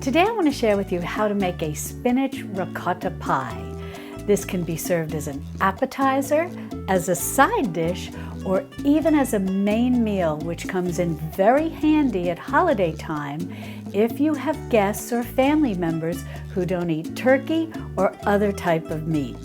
Today I want to share with you how to make a spinach ricotta pie. This can be served as an appetizer, as a side dish, or even as a main meal, which comes in very handy at holiday time if you have guests or family members who don't eat turkey or other type of meat.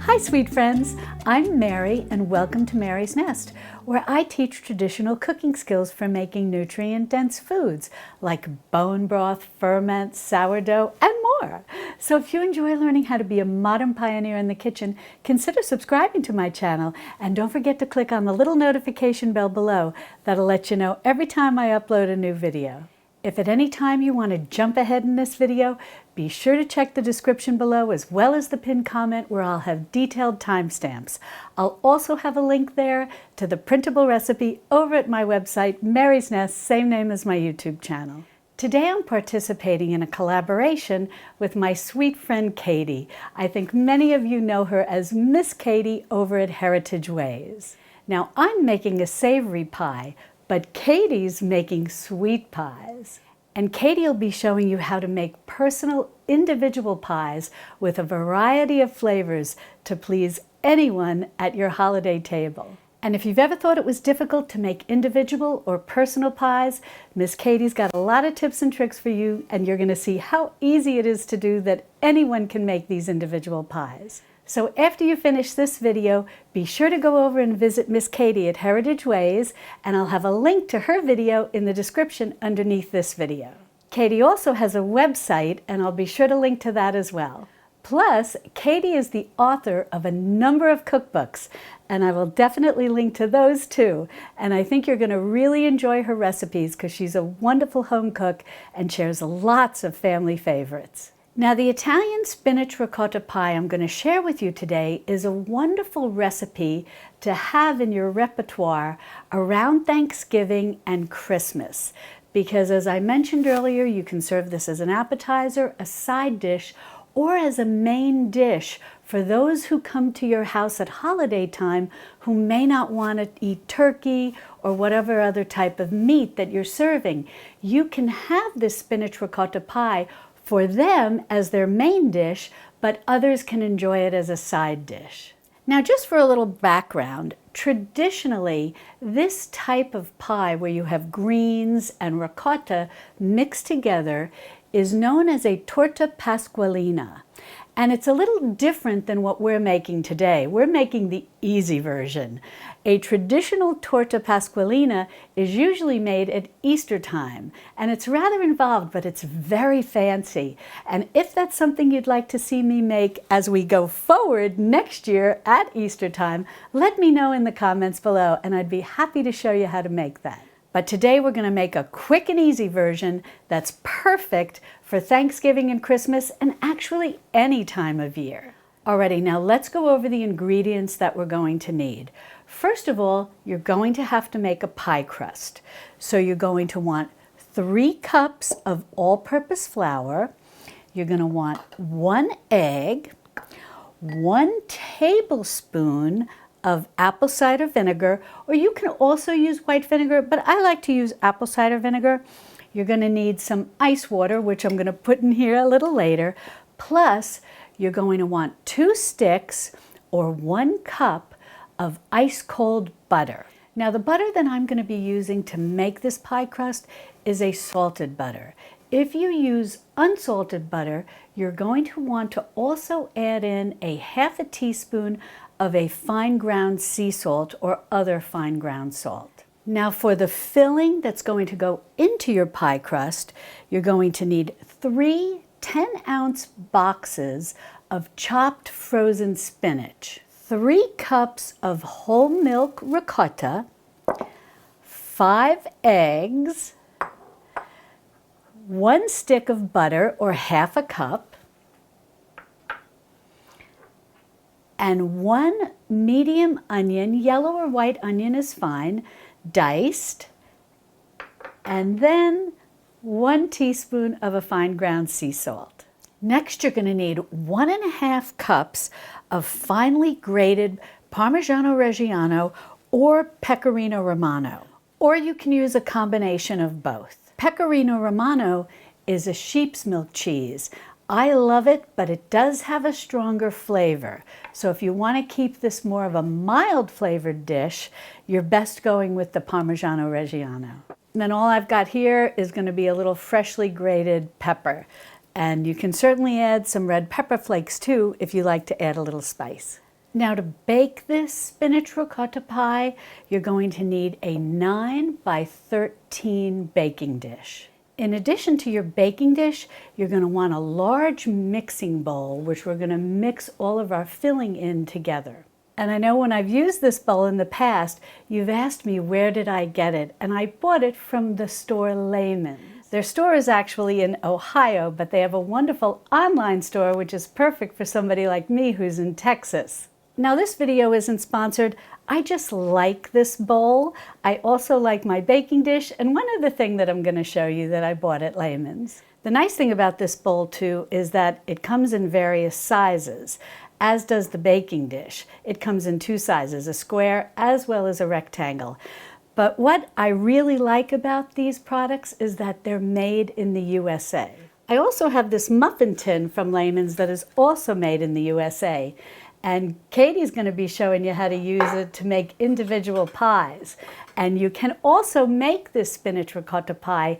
Hi sweet friends, I'm Mary and welcome to Mary's Nest, where I teach traditional cooking skills for making nutrient-dense foods like bone broth, ferment, sourdough, and more. So if you enjoy learning how to be a modern pioneer in the kitchen, consider subscribing to my channel and don't forget to click on the little notification bell below. That'll let you know every time I upload a new video. If at any time you want to jump ahead in this video, be sure to check the description below as well as the pinned comment where I'll have detailed timestamps. I'll also have a link there to the printable recipe over at my website, Mary's Nest, same name as my YouTube channel. Today I'm participating in a collaboration with my sweet friend Katie. I think many of you know her as Miss Katie over at Heritage Ways. Now I'm making a savory pie, but Katie's making sweet pies. And Katie will be showing you how to make personal, individual pies with a variety of flavors to please anyone at your holiday table. And if you've ever thought it was difficult to make individual or personal pies, Miss Katie's got a lot of tips and tricks for you, and you're going to see how easy it is to do that anyone can make these individual pies. So after you finish this video, be sure to go over and visit Miss Katie at Heritage Ways, and I'll have a link to her video in the description underneath this video. Katie also has a website, and I'll be sure to link to that as well. Plus, Katie is the author of a number of cookbooks, and I will definitely link to those too. And I think you're going to really enjoy her recipes because she's a wonderful home cook and shares lots of family favorites. Now, the Italian spinach ricotta pie I'm going to share with you today is a wonderful recipe to have in your repertoire around Thanksgiving and Christmas. Because as I mentioned earlier, you can serve this as an appetizer, a side dish, or as a main dish for those who come to your house at holiday time who may not want to eat turkey or whatever other type of meat that you're serving. You can have this spinach ricotta pie for them as their main dish, but others can enjoy it as a side dish. Now, just for a little background, traditionally, this type of pie where you have greens and ricotta mixed together is known as a torta pasqualina. And it's a little different than what we're making today. We're making the easy version. A traditional torta pasqualina is usually made at Easter time, and it's rather involved, but it's very fancy. And if that's something you'd like to see me make as we go forward next year at Easter time, let me know in the comments below, and I'd be happy to show you how to make that. But today we're going to make a quick and easy version that's perfect for Thanksgiving and Christmas and actually any time of year. Alrighty, now let's go over the ingredients that we're going to need. First of all, you're going to have to make a pie crust. So you're going to want 3 cups of all-purpose flour. You're going to want 1 egg, 1 tablespoon of apple cider vinegar, or you can also use white vinegar, but I like to use apple cider vinegar. You're going to need some ice water, which I'm going to put in here a little later. Plus, you're going to want 2 sticks or 1 cup of ice cold butter. Now, the butter that I'm going to be using to make this pie crust is a salted butter. If you use unsalted butter, you're going to want to also add in a ½ teaspoon of a fine ground sea salt or other fine ground salt. Now for the filling that's going to go into your pie crust, you're going to need 3 10-ounce boxes of chopped frozen spinach, 3 cups of whole milk ricotta, 5 eggs, 1 stick of butter or ½ cup, and 1 medium onion, yellow or white onion is fine, diced, and then 1 teaspoon of a fine ground sea salt. Next, you're going to need 1½ cups of finely grated Parmigiano Reggiano or Pecorino Romano. or you can use a combination of both. Pecorino Romano is a sheep's milk cheese. I love it, but it does have a stronger flavor. So if you want to keep this more of a mild flavored dish, you're best going with the Parmigiano Reggiano. And then all I've got here is going to be a little freshly grated pepper. And you can certainly add some red pepper flakes too if you like to add a little spice. Now to bake this spinach ricotta pie, you're going to need a 9 by 13 baking dish. In addition to your baking dish, you're going to want a large mixing bowl, which we're going to mix all of our filling in together. And I know when I've used this bowl in the past, you've asked me where did I get it, and I bought it from the store Lehman's. Their store is actually in Ohio, but they have a wonderful online store which is perfect for somebody like me who's in Texas. Now this video isn't sponsored. I just like this bowl. I also like my baking dish, and one other thing that I'm going to show you that I bought at Lehman's. The nice thing about this bowl too is that it comes in various sizes, as does the baking dish. It comes in 2 sizes, a square as well as a rectangle. But what I really like about these products is that they're made in the USA. I also have this muffin tin from Lehman's that is also made in the USA. And Katie's going to be showing you how to use it to make individual pies. And you can also make this spinach ricotta pie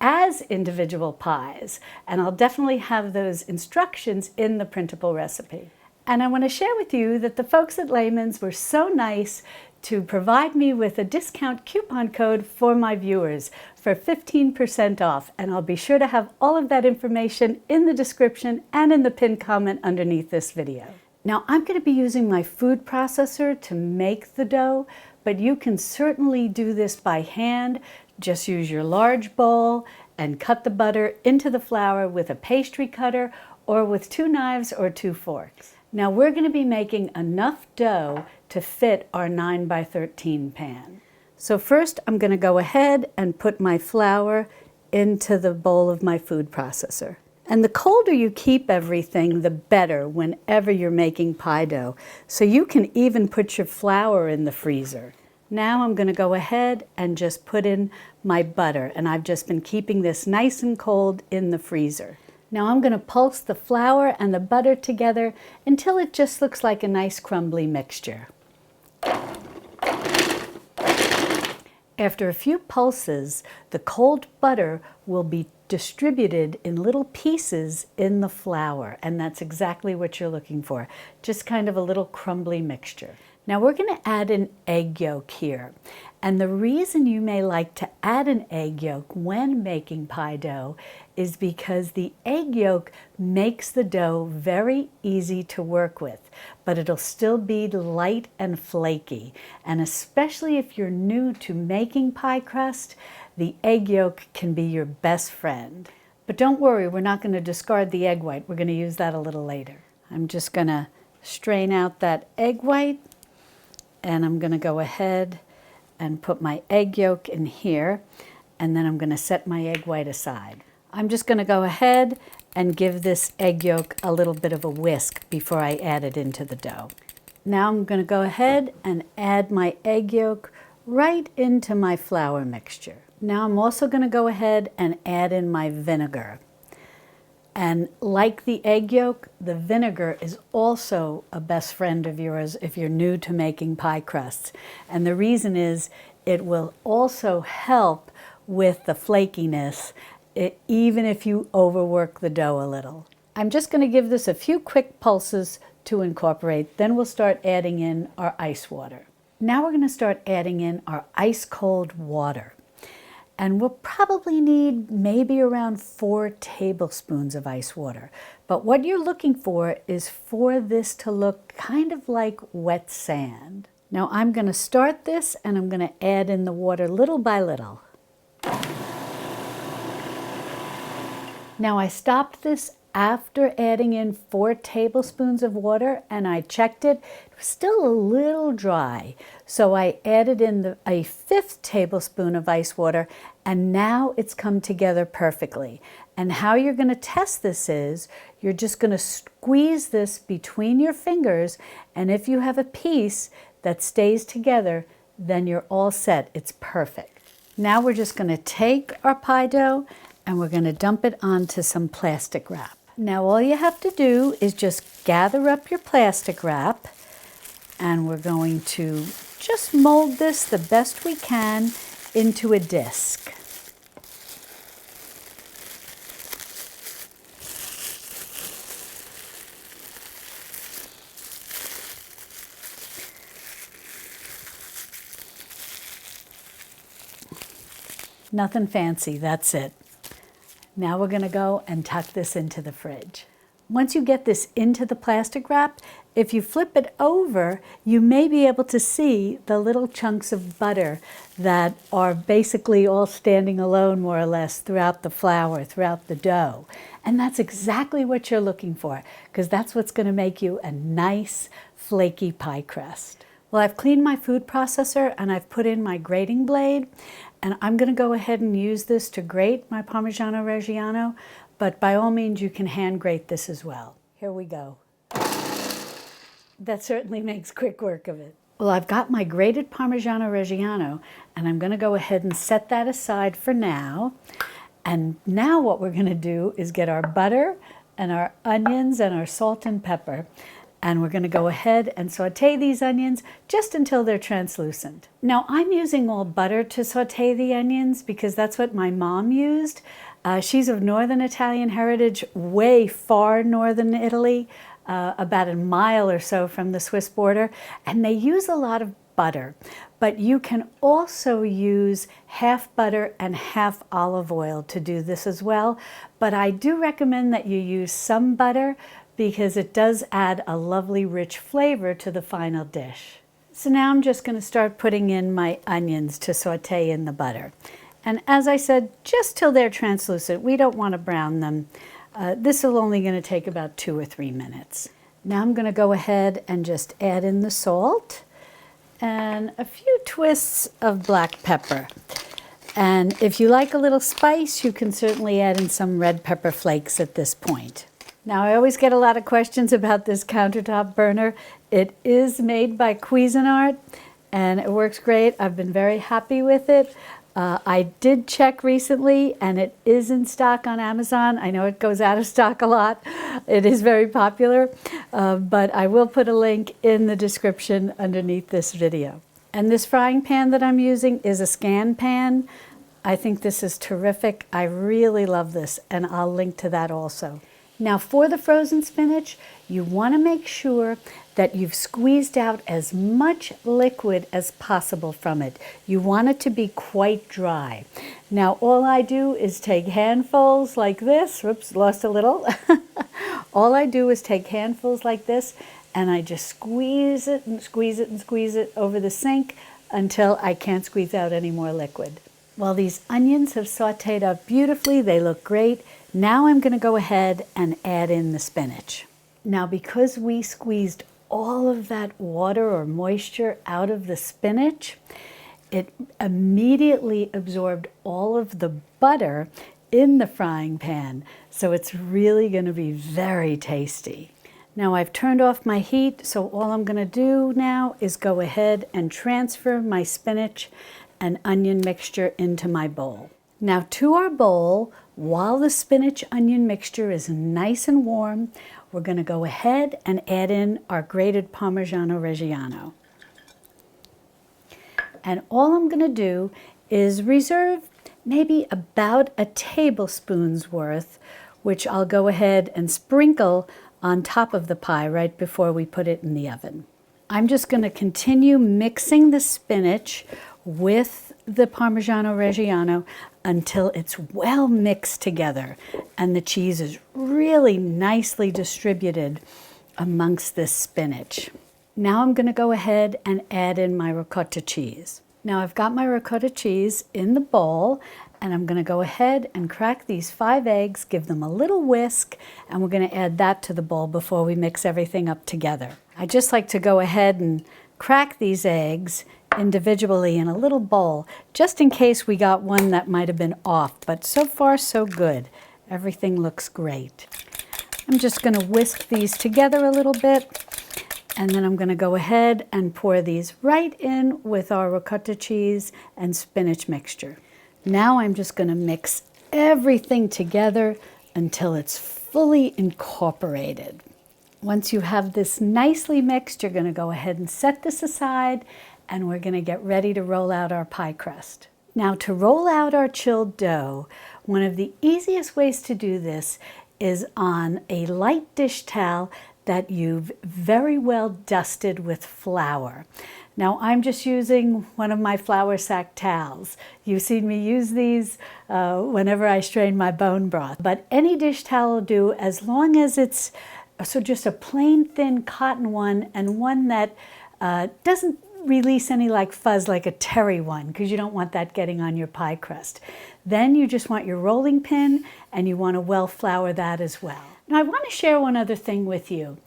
as individual pies. And I'll definitely have those instructions in the printable recipe. And I want to share with you that the folks at Lehman's were so nice to provide me with a discount coupon code for my viewers for 15% off. And I'll be sure to have all of that information in the description and in the pinned comment underneath this video. Now I'm going to be using my food processor to make the dough, but you can certainly do this by hand. Just use your large bowl and cut the butter into the flour with a pastry cutter or with 2 knives or 2 forks. Now we're going to be making enough dough to fit our 9 by 13 pan. So first I'm going to go ahead and put my flour into the bowl of my food processor. And the colder you keep everything, the better whenever you're making pie dough. So you can even put your flour in the freezer. Now I'm going to go ahead and just put in my butter. And I've just been keeping this nice and cold in the freezer. Now I'm going to pulse the flour and the butter together until it just looks like a nice crumbly mixture. After a few pulses, the cold butter will be distributed in little pieces in the flour, and that's exactly what you're looking for, just kind of a little crumbly mixture. Now we're going to add an egg yolk here, and the reason you may like to add an egg yolk when making pie dough is because the egg yolk makes the dough very easy to work with, but it'll still be light and flaky, and especially if you're new to making pie crust, the egg yolk can be your best friend. But don't worry, we're not going to discard the egg white. We're going to use that a little later. I'm just going to strain out that egg white, and I'm going to go ahead and put my egg yolk in here, and then I'm going to set my egg white aside. I'm just going to go ahead and give this egg yolk a little bit of a whisk before I add it into the dough. Now I'm going to go ahead and add my egg yolk right into my flour mixture. Now I'm also going to go ahead and add in my vinegar. And like the egg yolk, the vinegar is also a best friend of yours if you're new to making pie crusts. And the reason is it will also help with the flakiness, even if you overwork the dough a little. I'm just going to give this a few quick pulses to incorporate, then we'll start adding in our ice water. Now we're going to start adding in our ice cold water. And we'll probably need maybe around 4 tablespoons of ice water. But what you're looking for is for this to look kind of like wet sand. Now I'm going to start this and I'm going to add in the water little by little. Now I stopped this after adding in 4 tablespoons of water and I checked it. It was still a little dry. So I added in a 5th tablespoon of ice water, and now it's come together perfectly. And how you're going to test this is you're just going to squeeze this between your fingers, and if you have a piece that stays together, then you're all set. It's perfect. Now we're just going to take our pie dough and we're going to dump it onto some plastic wrap. Now all you have to do is just gather up your plastic wrap, and we're going to just mold this the best we can into a disc. Nothing fancy, that's it. Now we're going to go and tuck this into the fridge. Once you get this into the plastic wrap, if you flip it over, you may be able to see the little chunks of butter that are basically all standing alone, more or less, throughout the flour, throughout the dough. And that's exactly what you're looking for, because that's what's going to make you a nice, flaky pie crust. Well, I've cleaned my food processor and I've put in my grating blade, and I'm going to go ahead and use this to grate my Parmigiano Reggiano, but by all means you can hand grate this as well. Here we go. That certainly makes quick work of it. Well, I've got my grated Parmigiano Reggiano, and I'm going to go ahead and set that aside for now. And now what we're going to do is get our butter and our onions and our salt and pepper. And we're going to go ahead and saute these onions just until they're translucent. Now I'm using all butter to saute the onions because that's what my mom used. She's of Northern Italian heritage, way far northern Italy, about a mile or so from the Swiss border, and they use a lot of butter. But you can also use half butter and half olive oil to do this as well. But I do recommend that you use some butter, because it does add a lovely rich flavor to the final dish. So now I'm just going to start putting in my onions to saute in the butter. And as I said, just till they're translucent. We don't want to brown them. This is only going to take about 2 or 3 minutes. Now I'm going to go ahead and just add in the salt and a few twists of black pepper. And if you like a little spice, you can certainly add in some red pepper flakes at this point. Now, I always get a lot of questions about this countertop burner. It is made by Cuisinart, and it works great. I've been very happy with it. I did check recently, and it is in stock on Amazon. I know it goes out of stock a lot. It is very popular, but I will put a link in the description underneath this video. And this frying pan that I'm using is a Scan pan. I think this is terrific. I really love this, and I'll link to that also. Now for the frozen spinach, you want to make sure that you've squeezed out as much liquid as possible from it. You want it to be quite dry. Now all I do is take handfuls like this. Whoops, lost a little. All I do is take handfuls like this, and I just squeeze it and squeeze it and squeeze it over the sink until I can't squeeze out any more liquid. Well, these onions have sauteed up beautifully. They look great. Now I'm going to go ahead and add in the spinach. Now, because we squeezed all of that water or moisture out of the spinach, it immediately absorbed all of the butter in the frying pan. So it's really going to be very tasty. Now I've turned off my heat, so all I'm going to do now is go ahead and transfer my spinach and onion mixture into my bowl. Now to our bowl, while the spinach onion mixture is nice and warm, we're going to go ahead and add in our grated Parmigiano Reggiano. And all I'm going to do is reserve maybe about a tablespoon's worth, which I'll go ahead and sprinkle on top of the pie right before we put it in the oven. I'm just going to continue mixing the spinach with the Parmigiano Reggiano until it's well mixed together and the cheese is really nicely distributed amongst this spinach. Now I'm going to go ahead and add in my ricotta cheese. Now I've got my ricotta cheese in the bowl, and I'm going to go ahead and crack these 5 eggs, give them a little whisk, and we're going to add that to the bowl before we mix everything up together. I just like to go ahead and crack these eggs individually in a little bowl, just in case we got one that might have been off, but so far so good. Everything looks great. I'm just going to whisk these together a little bit, and then I'm going to go ahead and pour these right in with our ricotta cheese and spinach mixture. Now I'm just going to mix everything together until it's fully incorporated. Once you have this nicely mixed, you're going to go ahead and set this aside, and we're going to get ready to roll out our pie crust. Now, to roll out our chilled dough, one of the easiest ways to do this is on a light dish towel that you've very well dusted with flour. Now, I'm just using one of my flour sack towels. You've seen me use these whenever I strain my bone broth, but any dish towel will do, as long as it's just a plain thin cotton one, and one that doesn't release any like fuzz like a terry one, because you don't want that getting on your pie crust. Then you just want your rolling pin, and you want to well flour that as well. Now, I want to share one other thing with you.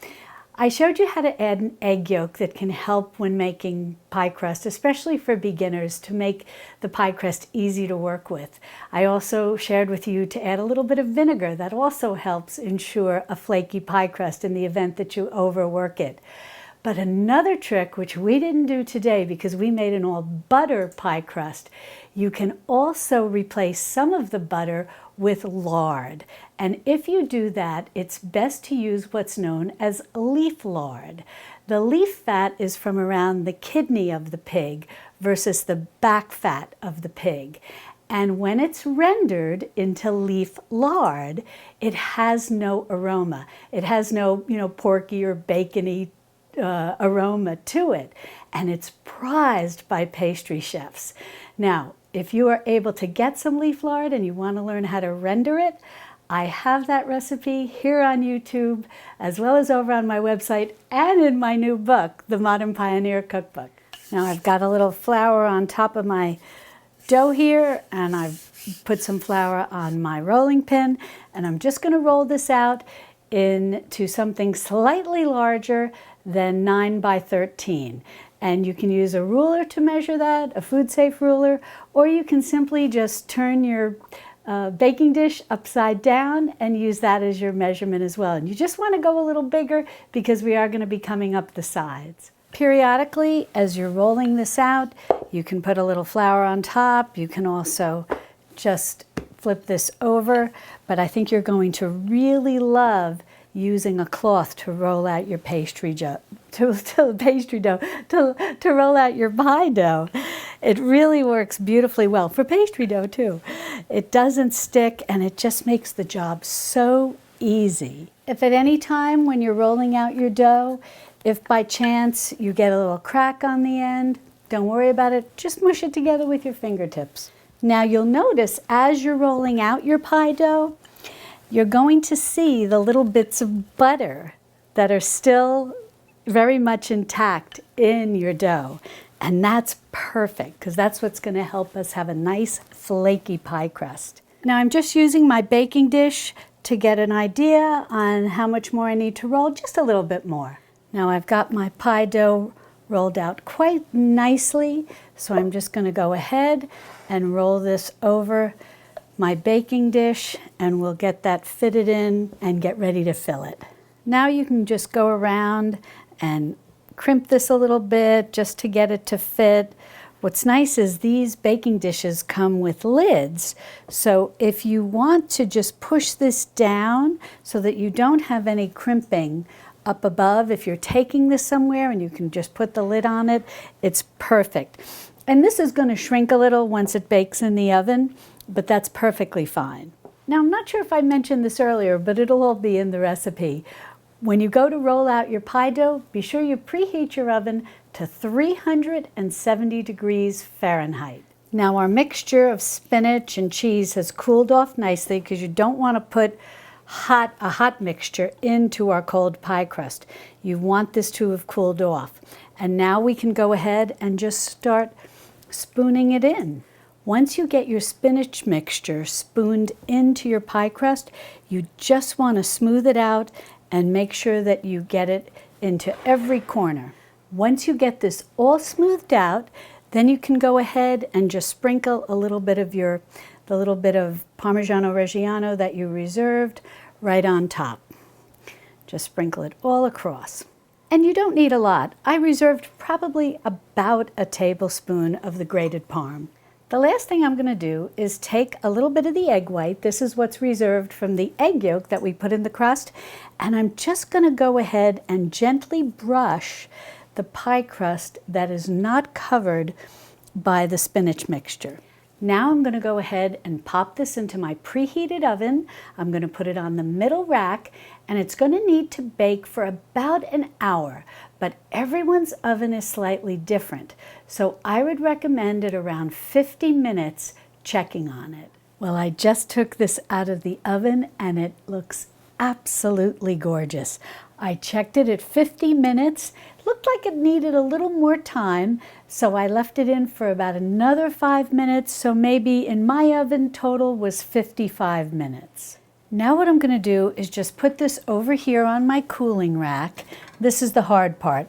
I showed you how to add an egg yolk that can help when making pie crust, especially for beginners, to make the pie crust easy to work with. I also shared with you to add a little bit of vinegar. That also helps ensure a flaky pie crust in the event that you overwork it. But another trick, which we didn't do today because we made an all butter pie crust, you can also replace some of the butter with lard. And if you do that, it's best to use what's known as leaf lard. The leaf fat is from around the kidney of the pig versus the back fat of the pig. And when it's rendered into leaf lard, it has no aroma. It has no, porky or bacony aroma to it, and it's prized by pastry chefs. Now, if you are able to get some leaf lard and you want to learn how to render it, I have that recipe here on YouTube, as well as over on my website and in my new book, The Modern Pioneer Cookbook. Now I've got a little flour on top of my dough here, and I've put some flour on my rolling pin, and I'm just going to roll this out into something slightly larger than 9 by 13. And you can use a ruler to measure that, a food safe ruler, or you can simply just turn your baking dish upside down and use that as your measurement as well. And you just want to go a little bigger because we are going to be coming up the sides. Periodically, as you're rolling this out, you can put a little flour on top. You can also just flip this over, but I think you're going to really love using a cloth to roll out your pastry dough, to roll out your pie dough. It really works beautifully well for pastry dough too. It doesn't stick, and it just makes the job so easy. If at any time when you're rolling out your dough, if by chance you get a little crack on the end, don't worry about it. Just mush it together with your fingertips. Now you'll notice as you're rolling out your pie dough, you're going to see the little bits of butter that are still very much intact in your dough. And that's perfect, because that's what's going to help us have a nice flaky pie crust. Now I'm just using my baking dish to get an idea on how much more I need to roll, just a little bit more. Now I've got my pie dough rolled out quite nicely, so I'm just going to go ahead and roll this over my baking dish, and we'll get that fitted in and get ready to fill it. Now you can just go around and crimp this a little bit just to get it to fit. What's nice is these baking dishes come with lids, so if you want to just push this down so that you don't have any crimping up above, if you're taking this somewhere and you can just put the lid on it, it's perfect. And this is going to shrink a little once it bakes in the oven, but that's perfectly fine. Now, I'm not sure if I mentioned this earlier, but it'll all be in the recipe. When you go to roll out your pie dough, be sure you preheat your oven to 370 degrees Fahrenheit. Now, our mixture of spinach and cheese has cooled off nicely, because you don't want to put a hot mixture into our cold pie crust. You want this to have cooled off. And now we can go ahead and just start spooning it in. Once you get your spinach mixture spooned into your pie crust, you just want to smooth it out and make sure that you get it into every corner. Once you get this all smoothed out, then you can go ahead and just sprinkle a little bit of the little bit of Parmigiano Reggiano that you reserved right on top. Just sprinkle it all across. And you don't need a lot. I reserved probably about a tablespoon of the grated Parm. The last thing I'm going to do is take a little bit of the egg white. This is what's reserved from the egg yolk that we put in the crust. And I'm just going to go ahead and gently brush the pie crust that is not covered by the spinach mixture. Now I'm going to go ahead and pop this into my preheated oven. I'm going to put it on the middle rack, and it's going to need to bake for about an hour, but everyone's oven is slightly different. So I would recommend it around 50 minutes, checking on it. Well, I just took this out of the oven and it looks absolutely gorgeous. I checked it at 50 minutes. It looked like it needed a little more time, so I left it in for about another 5 minutes, so maybe in my oven total was 55 minutes. Now what I'm going to do is just put this over here on my cooling rack. This is the hard part.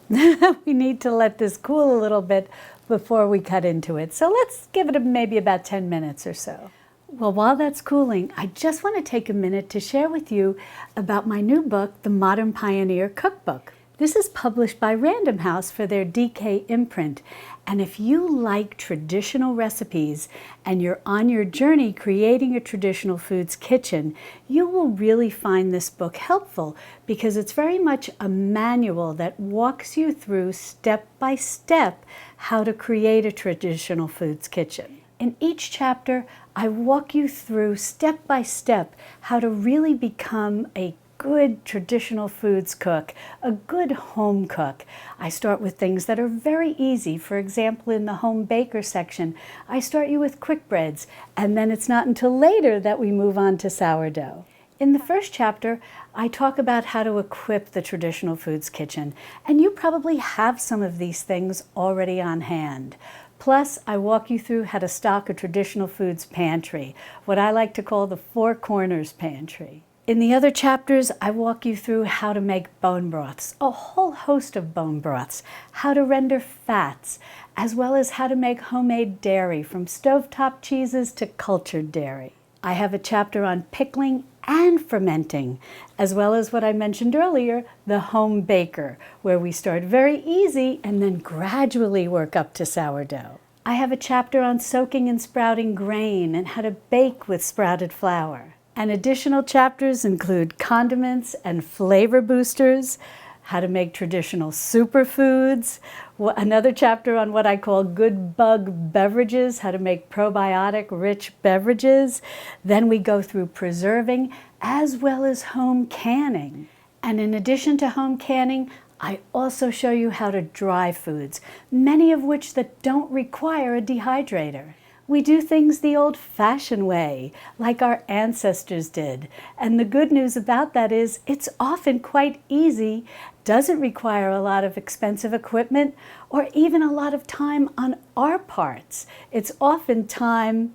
We need to let this cool a little bit before we cut into it. So let's give it maybe about 10 minutes or so. Well, while that's cooling, I just want to take a minute to share with you about my new book, The Modern Pioneer Cookbook. This is published by Random House for their DK imprint. And if you like traditional recipes and you're on your journey creating a traditional foods kitchen, you will really find this book helpful because it's very much a manual that walks you through step by step how to create a traditional foods kitchen. In each chapter, I walk you through step by step how to really become a good traditional foods cook, a good home cook. I start with things that are very easy. For example, in the home baker section, I start you with quick breads, and then it's not until later that we move on to sourdough. In the first chapter, I talk about how to equip the traditional foods kitchen, and you probably have some of these things already on hand. Plus, I walk you through how to stock a traditional foods pantry, what I like to call the Four Corners Pantry. In the other chapters, I walk you through how to make bone broths, a whole host of bone broths, how to render fats, as well as how to make homemade dairy, from stovetop cheeses to cultured dairy. I have a chapter on pickling and fermenting, as well as what I mentioned earlier, the home baker, where we start very easy and then gradually work up to sourdough. I have a chapter on soaking and sprouting grain and how to bake with sprouted flour. And additional chapters include condiments and flavor boosters, how to make traditional superfoods, another chapter on what I call good bug beverages, how to make probiotic-rich beverages. Then we go through preserving as well as home canning. And in addition to home canning, I also show you how to dry foods, many of which that don't require a dehydrator. We do things the old-fashioned way, like our ancestors did. And the good news about that is it's often quite easy, doesn't require a lot of expensive equipment or even a lot of time on our parts. It's often time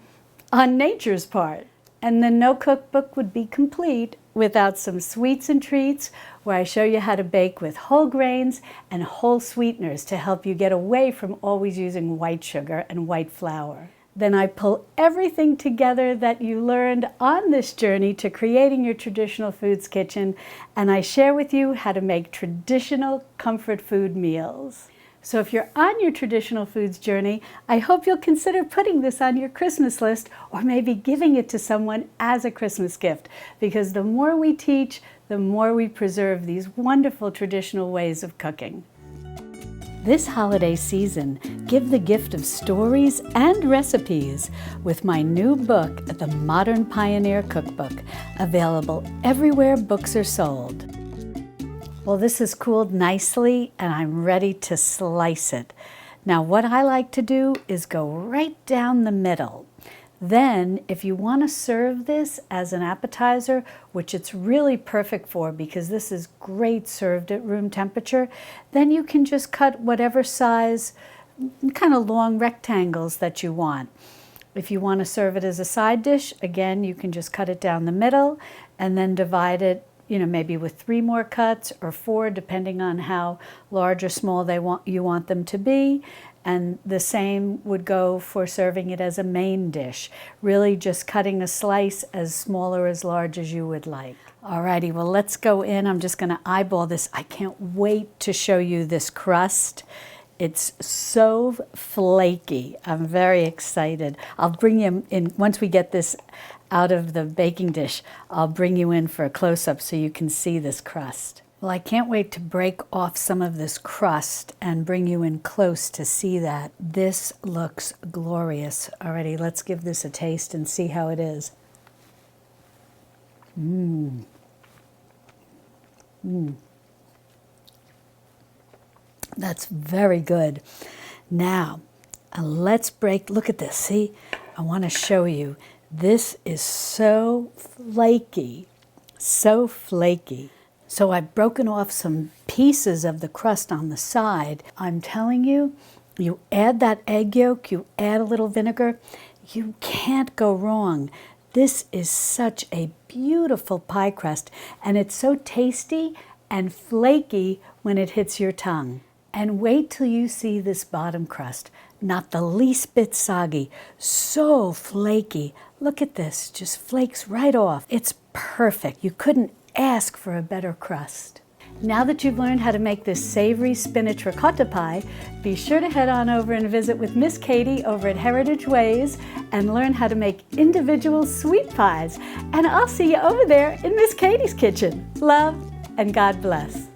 on nature's part. And then no cookbook would be complete without some sweets and treats, where I show you how to bake with whole grains and whole sweeteners to help you get away from always using white sugar and white flour. Then I pull everything together that you learned on this journey to creating your traditional foods kitchen, and I share with you how to make traditional comfort food meals. So if you're on your traditional foods journey, I hope you'll consider putting this on your Christmas list or maybe giving it to someone as a Christmas gift, because the more we teach, the more we preserve these wonderful traditional ways of cooking. This holiday season, give the gift of stories and recipes with my new book, The Modern Pioneer Cookbook, available everywhere books are sold. Well, this has cooled nicely and I'm ready to slice it. Now, what I like to do is go right down the middle. Then, if you want to serve this as an appetizer, which it's really perfect for because this is great served at room temperature, then you can just cut whatever size, kind of long rectangles that you want. If you want to serve it as a side dish, again, you can just cut it down the middle and then divide it, maybe with 3 more cuts or 4, depending on how large or small you want them to be. And the same would go for serving it as a main dish, really just cutting a slice as small or as large as you would like. Alrighty, well, let's go in. I'm just going to eyeball this. I can't wait to show you this crust. It's so flaky. I'm very excited. I'll bring you in, once we get this out of the baking dish, I'll bring you in for a close-up so you can see this crust. Well, I can't wait to break off some of this crust and bring you in close to see that. This looks glorious. Alrighty, let's give this a taste and see how it is. That's very good. Now, let's break, look at this, see? I want to show you. This is so flaky, so flaky. So I've broken off some pieces of the crust on the side. I'm telling you, you add that egg yolk, you add a little vinegar, you can't go wrong. This is such a beautiful pie crust, and it's so tasty and flaky when it hits your tongue. And wait till you see this bottom crust. Not the least bit soggy, so flaky. Look at this, just flakes right off. It's perfect. You couldn't ask for a better crust. Now that you've learned how to make this savory spinach ricotta pie, be sure to head on over and visit with Miss Katie over at Heritage Ways and learn how to make individual sweet pies. And I'll see you over there in Miss Katie's kitchen. Love and God bless.